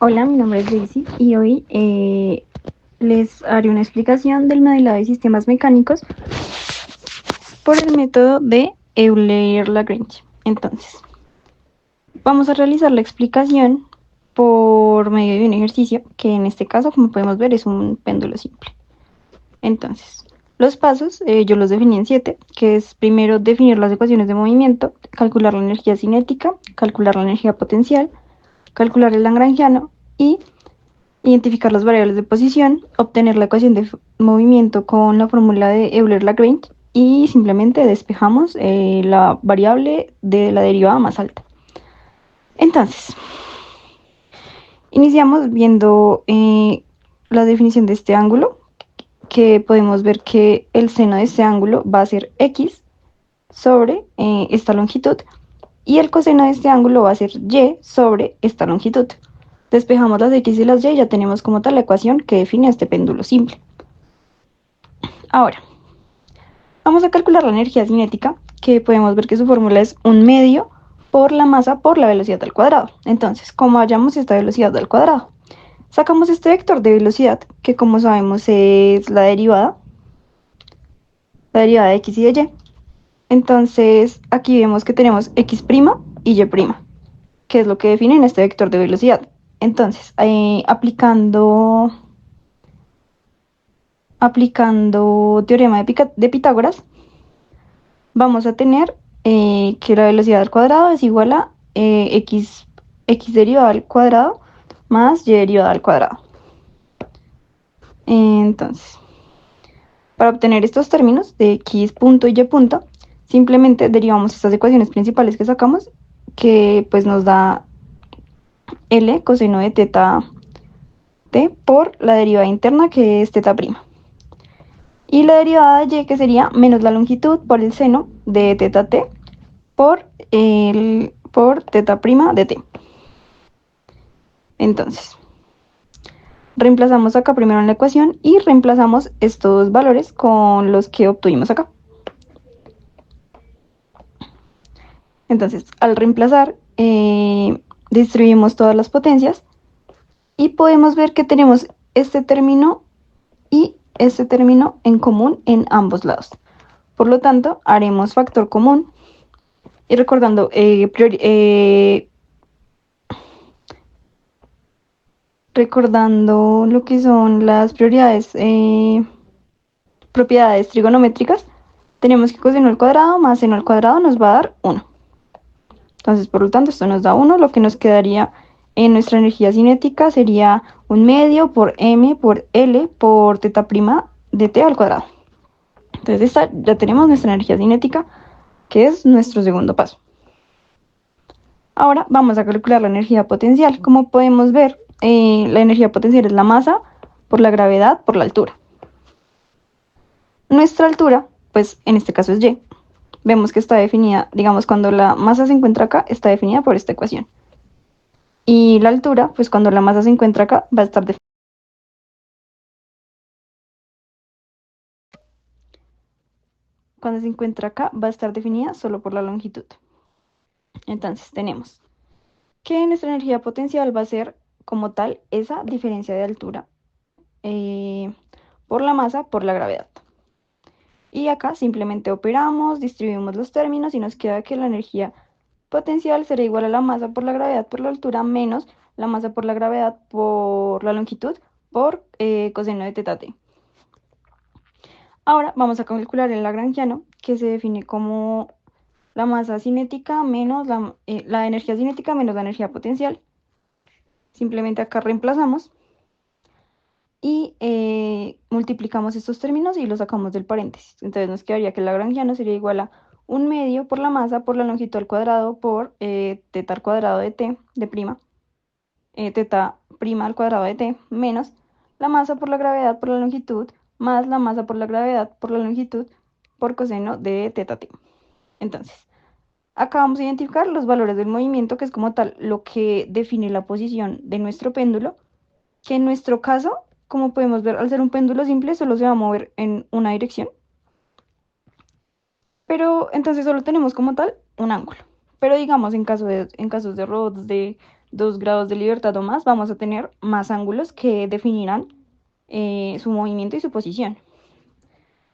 Hola, mi nombre es Daisy y hoy les haré una explicación del modelado de sistemas mecánicos por el método de Euler-Lagrange. Entonces, vamos a realizar la explicación por medio de un ejercicio que en este caso, como podemos ver, es un péndulo simple. Entonces, los pasos yo los definí en 7, que es primero definir las ecuaciones de movimiento, calcular la energía cinética, calcular la energía potencial, calcular el lagrangiano y identificar las variables de posición, obtener la ecuación de movimiento con la fórmula de Euler-Lagrange y simplemente despejamos la variable de la derivada más alta. Entonces, iniciamos viendo la definición de este ángulo, que podemos ver que el seno de este ángulo va a ser x sobre esta longitud y el coseno de este ángulo va a ser y sobre esta longitud. Despejamos las x y las y, ya tenemos como tal la ecuación que define este péndulo simple. Ahora, vamos a calcular la energía cinética, que podemos ver que su fórmula es 1/2 por la masa por la velocidad al cuadrado. Entonces, ¿cómo hallamos esta velocidad al cuadrado? Sacamos este vector de velocidad, que como sabemos es la derivada de x y de y. Entonces, aquí vemos que tenemos x' y y', que es lo que define este vector de velocidad. Entonces, aplicando teorema de Pitágoras, vamos a tener que la velocidad al cuadrado es igual a x derivada al cuadrado más y derivada al cuadrado. Entonces, para obtener estos términos de x punto y y punto, simplemente derivamos estas ecuaciones principales que sacamos, que pues nos da L coseno de teta t por la derivada interna, que es teta prima. Y la derivada de y, que sería menos la longitud por el seno de teta t por teta prima de t. Entonces, reemplazamos acá primero en la ecuación y reemplazamos estos valores con los que obtuvimos acá. Entonces, al reemplazar, distribuimos todas las potencias y podemos ver que tenemos este término y este término en común en ambos lados. Por lo tanto, haremos factor común y recordando lo que son las propiedades trigonométricas, tenemos que coseno al cuadrado más seno al cuadrado nos va a dar 1. Entonces, por lo tanto, esto nos da 1, lo que nos quedaría en nuestra energía cinética sería 1/2 por m por l por teta prima de t al cuadrado. Entonces, ya tenemos nuestra energía cinética, que es nuestro segundo paso. Ahora vamos a calcular la energía potencial. Como podemos ver, la energía potencial es la masa por la gravedad por la altura. Nuestra altura, pues en este caso es y. Vemos que está definida, digamos, cuando la masa se encuentra acá, está definida por esta ecuación. Y la altura, pues cuando la masa se encuentra acá, va a estar definida. Cuando se encuentra acá, va a estar definida solo por la longitud. Entonces tenemos que nuestra energía potencial va a ser como tal esa diferencia de altura por la masa por la gravedad. Y acá simplemente operamos, distribuimos los términos y nos queda que la energía potencial será igual a la masa por la gravedad por la altura menos la masa por la gravedad por la longitud por coseno de teta t. Ahora vamos a calcular el lagrangiano, que se define como la masa cinética menos la energía cinética menos la energía potencial. Simplemente acá reemplazamos y multiplicamos estos términos y los sacamos del paréntesis. Entonces nos quedaría que el lagrangiano sería igual a 1/2 por la masa por la longitud al cuadrado por teta al cuadrado de t de prima, teta prima al cuadrado de t menos la masa por la gravedad por la longitud más la masa por la gravedad por la longitud por coseno de teta t. Entonces, acá vamos a identificar los valores del movimiento, que es como tal lo que define la posición de nuestro péndulo, que en nuestro caso, como podemos ver, al ser un péndulo simple, solo se va a mover en una dirección. Pero entonces solo tenemos como tal un ángulo. Pero digamos, en casos de robots 2 grados de libertad o más, vamos a tener más ángulos que definirán su movimiento y su posición.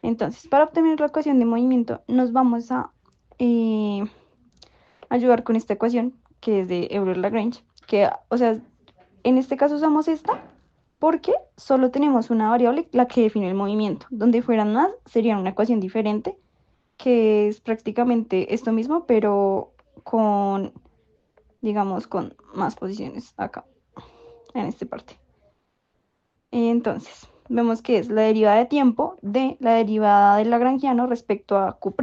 Entonces, para obtener la ecuación de movimiento, nos vamos a ayudar con esta ecuación, que es de Euler-Lagrange, que, o sea, en este caso usamos esta porque solo tenemos una variable, la que define el movimiento. Donde fueran más, sería una ecuación diferente, que es prácticamente esto mismo, pero con, digamos, con más posiciones acá, en esta parte. Entonces, vemos que es la derivada de tiempo de la derivada del lagrangiano respecto a Q'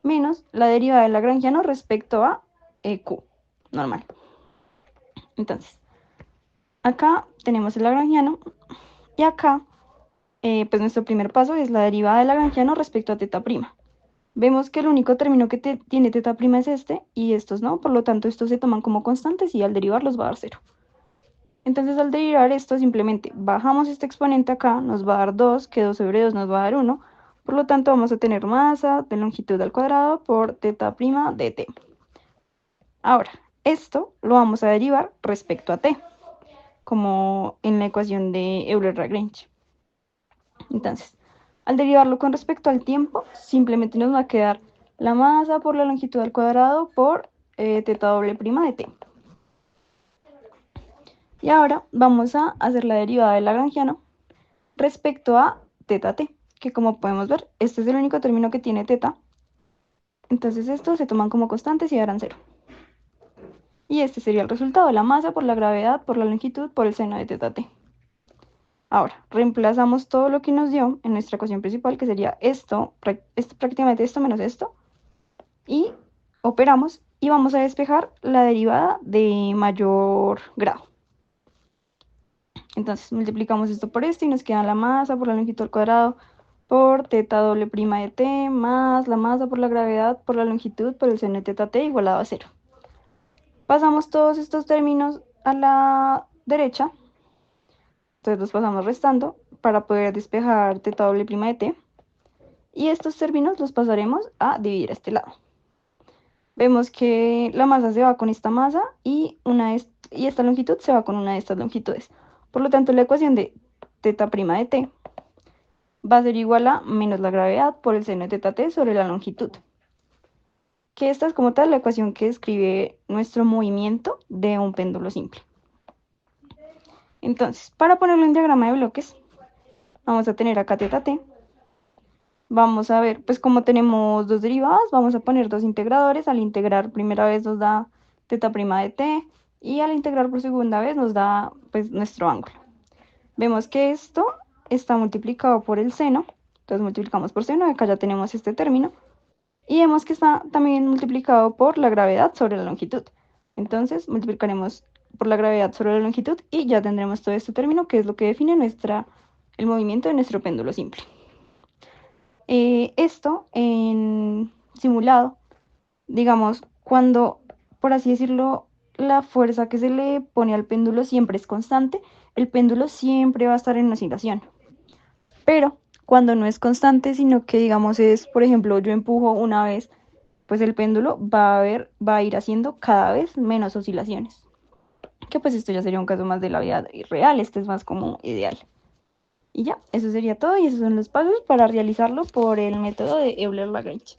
menos la derivada del lagrangiano respecto a Q, normal. Entonces, acá tenemos el lagrangiano y acá, pues nuestro primer paso es la derivada del lagrangiano respecto a teta prima. Vemos que el único término que tiene teta prima es este y estos no, por lo tanto estos se toman como constantes y al derivarlos va a dar 0. Entonces al derivar esto simplemente bajamos este exponente acá, nos va a dar 2, que 2 sobre 2 nos va a dar 1, por lo tanto vamos a tener masa de longitud al cuadrado por teta prima de t. Ahora, esto lo vamos a derivar respecto a t, como en la ecuación de Euler-Lagrange. Entonces, al derivarlo con respecto al tiempo, simplemente nos va a quedar la masa por la longitud al cuadrado por teta doble prima de t. Y ahora vamos a hacer la derivada del lagrangiano respecto a teta t, que como podemos ver, este es el único término que tiene teta. Entonces estos se toman como constantes y darán 0. Y este sería el resultado, la masa por la gravedad por la longitud por el seno de teta t. Ahora, reemplazamos todo lo que nos dio en nuestra ecuación principal, que sería esto, prácticamente esto menos esto, y operamos y vamos a despejar la derivada de mayor grado. Entonces multiplicamos esto por esto y nos queda la masa por la longitud al cuadrado por teta doble prima de t más la masa por la gravedad por la longitud por el seno de teta t igualado a 0. Pasamos todos estos términos a la derecha, entonces los pasamos restando para poder despejar teta doble prima de t. Y estos términos los pasaremos a dividir a este lado. Vemos que la masa se va con esta masa y esta longitud se va con una de estas longitudes. Por lo tanto, la ecuación de teta prima de t va a ser igual a menos la gravedad por el seno de teta t sobre la longitud. Que esta es como tal la ecuación que describe nuestro movimiento de un péndulo simple. Entonces, para ponerlo en diagrama de bloques, vamos a tener acá teta t. Vamos a ver, pues como tenemos dos derivadas, vamos a poner dos integradores. Al integrar primera vez nos da teta prima de t y al integrar por segunda vez nos da pues nuestro ángulo. Vemos que esto está multiplicado por el seno, entonces multiplicamos por seno, acá ya tenemos este término. Y vemos que está también multiplicado por la gravedad sobre la longitud. Entonces multiplicaremos por la gravedad sobre la longitud y ya tendremos todo este término que es lo que define el movimiento de nuestro péndulo simple. Esto en simulado, digamos, cuando, por así decirlo, la fuerza que se le pone al péndulo siempre es constante, el péndulo siempre va a estar en oscilación. Pero cuando no es constante, sino que digamos es, por ejemplo, yo empujo una vez, pues el péndulo va a ir haciendo cada vez menos oscilaciones. Que pues esto ya sería un caso más de la vida real, este es más como ideal. Y ya, eso sería todo y esos son los pasos para realizarlo por el método de Euler-Lagrange.